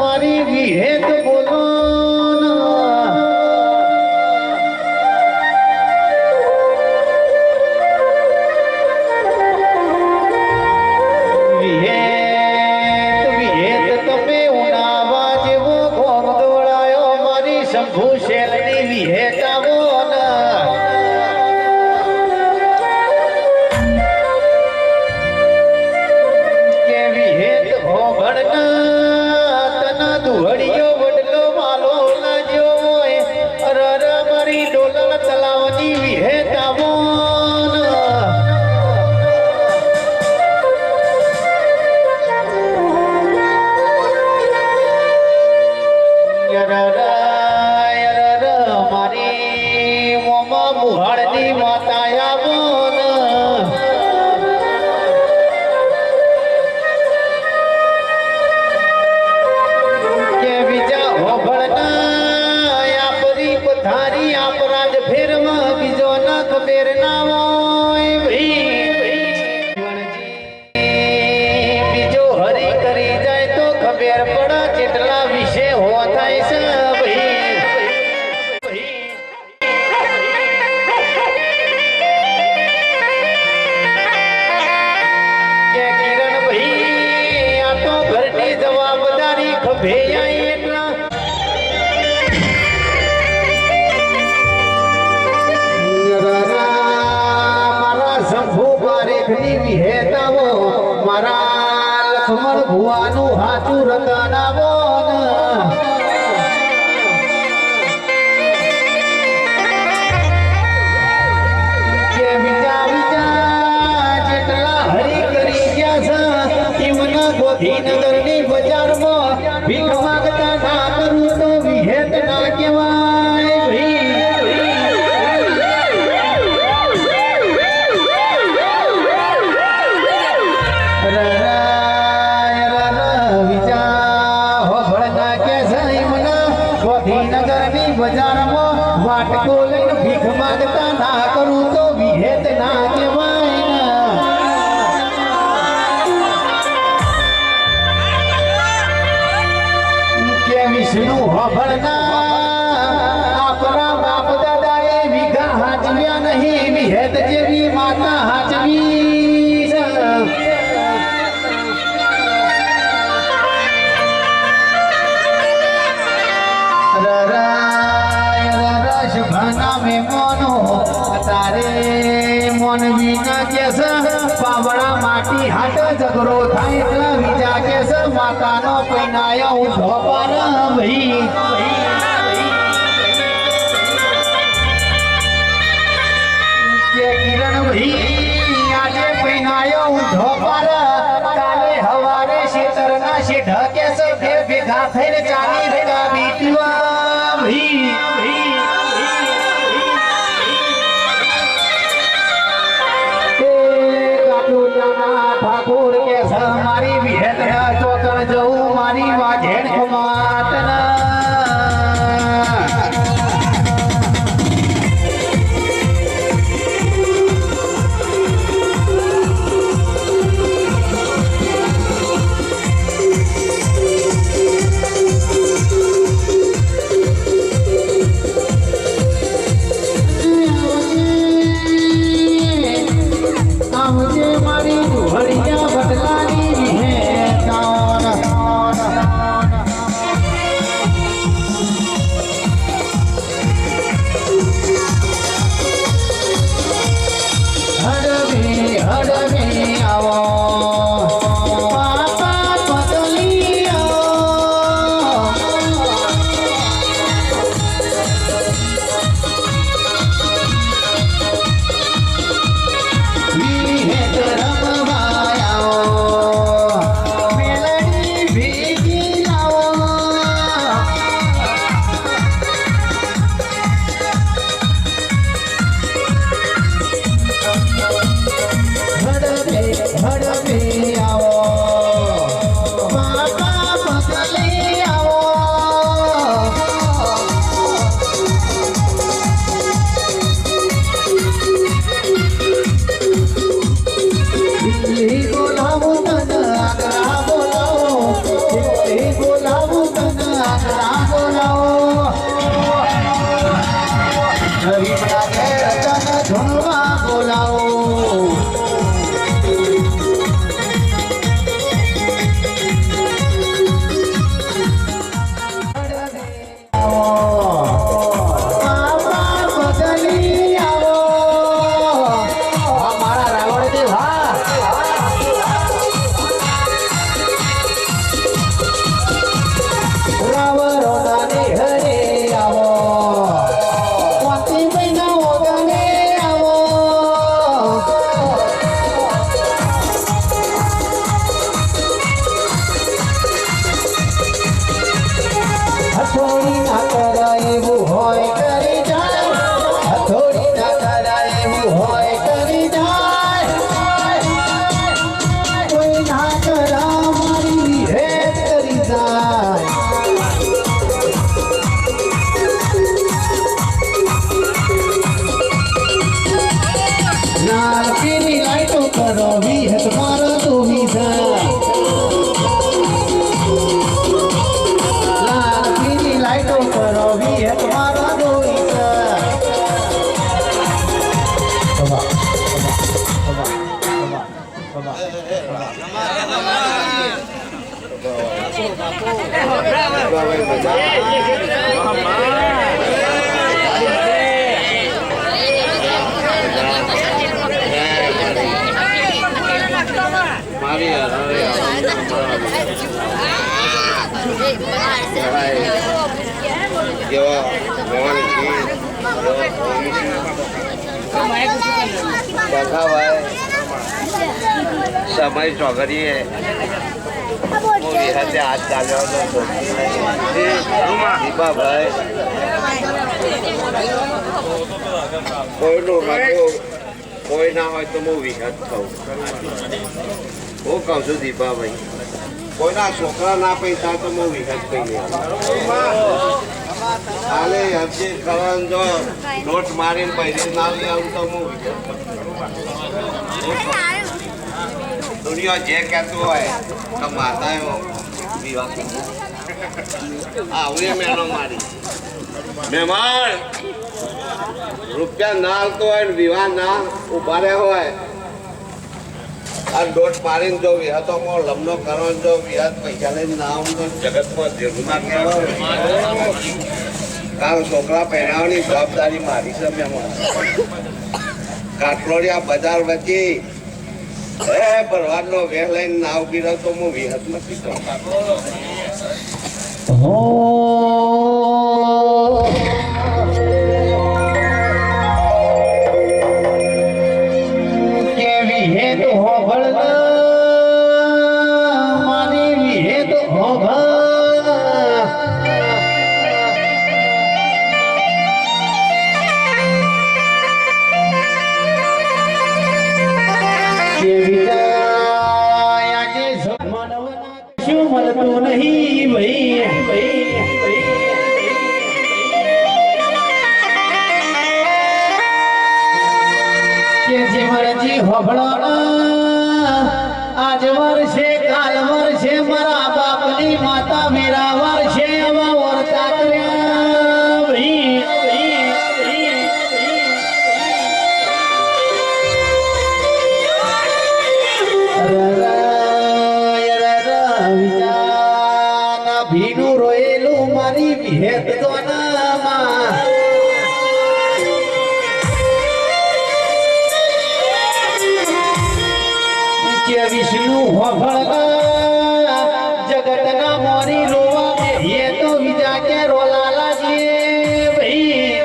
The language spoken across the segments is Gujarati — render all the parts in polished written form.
મારી વિહેત બોલો વિહેત તમે ઉનાવા જેવો ઘોમ દોડાયો મારી શંભુ શેલની વિહેત આવો દુહડિયો વડલો માલો લાગ્યો હોય અરર મારી ડોલણ તલાવની વિહેત આવો મારી મોમાં મુહાડની માતા આવો થારી આપરાજ ફેરમાં બીજો ન ખબર ના હોય બીજો હરી કરી જાય તો ખબર પડે કેટલા વિશે હો થાય છે કિરણ ભાઈ આ તો ઘરની જવાબદારી ખભે એટલા વિહેતાવો મારા લખમણ ભુવાનું હાચું રતન આવો કે બીજા જેટલા હરી કરી ગયા છે એમના ગોધીનગરની બજારમાં ભીખ માંગતા ના કરું તો વિહેત ના કહેવાય ગોધીનગરની બજારમાં વાટકો લઈને ભીખ માંગતા ના કરું તો વિહેત ના કહેવાય કે વિષ્ણુ હોભળના આપણા બાપ દાદાએ વીઘા હાચવ્યા નહીં વિહેત જેવી માતા હાચવી તારે મોનવી ના કેસ પાવડા માટી હાટ ઝઘડો થાય એટલા બીજા કેસ માતાનો પૈનાયો ઊંધો પર ભાઈ કે કિરણ ભાઈ આજે પૈનાયો ઊંધો પર કાલે હવારે શેતરના શેઢ કેસ ભેગા થઈને ચાલી રેગા બીટવા ભાઈ ઠાકોર કે મારી વિહેત ચોકણ જવું મારી વાઘેણ ખમાતના સમય ચોગડીએ હાથ ચાલ્યો દીપાભાઈ કોઈનું કોઈ ના હોય તો હું વિહત થઉં. હું કહું છું દીપાભાઈ, કોઈના છોકરા ના પૈસા તો હું વિહત કહી હાલે હજી કરવાનું જો નોટ મારીને પૈસા ના લઈ આવું તો હું વિહત દુનિયા જે કહેતું હોય તો માતા વિવાહ આવું મેનો મારી મહેમાન રૂપિયા ના આવતો હોય ને વિવાહ ના ઉભા રહ્યો હોય આ દોટ પાડીને જો વિહતોમાં લગ્નો કરવાનો જો વિહત પૈસા લઈને ના આવું તો જગતમાં જેલમાં કહેવાય. કારણ છોકરા પહેરાવાની જવાબદારી મારી છે મહેમાન. કાટલોડિયા બજાર વચ્ચે ભરવાડનો વેહ લઈને ના ઉભી રહ્યો તો હું વિહત નથી કરતો. મળતું નહીં ભાઈ કે જે મરજી હોબળો આજ વર્ષે કાલ વર્ષે મારા બાપની માતા મેરા વર્ષે આવા વર્તા કર્યા ભાઈ ભીનું રોયેલું મારી વિહેત દોનામાં કે વિષ્ણુ હોભળવા જગતના મોરી રોવા એ તો વિજા કે રોલાલા છે ભાઈ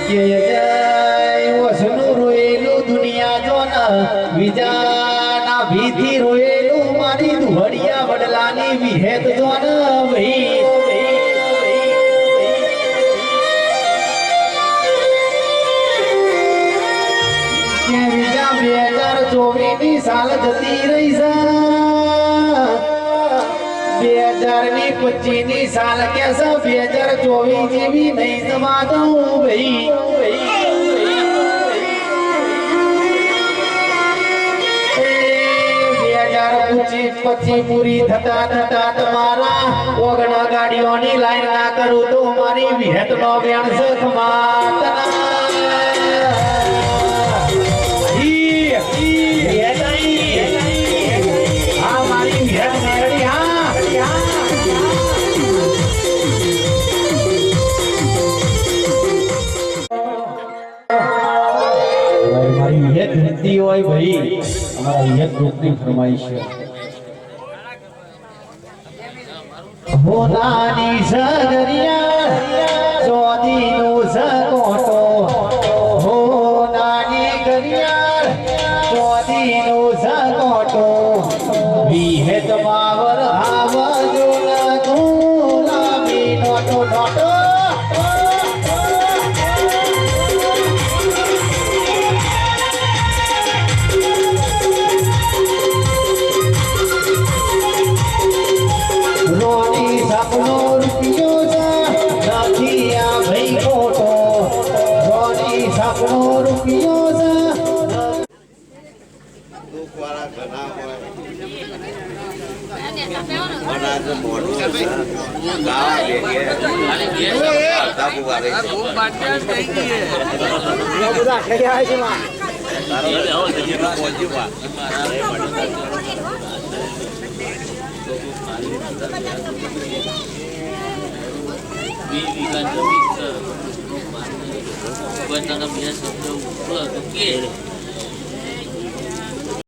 કે વસનું રોયેલું દુનિયા જો વિજા ભીથી રોયેલું મારી દુહડિયા વડલાની વિહેત જોન ભાઈ 2024 સાલ જતી રહી છે 2025 સાલ કે છે 2024 જેવી નહીં જવા દઉં ભાઈ પછી પૂરી થતા થતા તમારા ઓગણા ગાડીઓની લાઈન ના કરું તો મારી વિહત નો વેણ હા મારી વિહત મેળવી હા મારી વિહત હિન્દી હોય ભાઈ અમારા વિહત ગ્રુપની ફરમાઈશ છે હોનાની સગરિયા ચોદીનું સગોટો હોનાની ગરિયા ચોદીનું સગોટો વિહેત માવર આવજો ગુલાબી નોટો નોટો સપનો રૂપિયો નથી આ ભાઈ ખોટો રોની સપનો રૂપિયો દુઃખ વાળા ઘણા હોય અનાજ મોડું ગાવા બેગે કોઈ તને બે શબ્દ ઉપર તો કે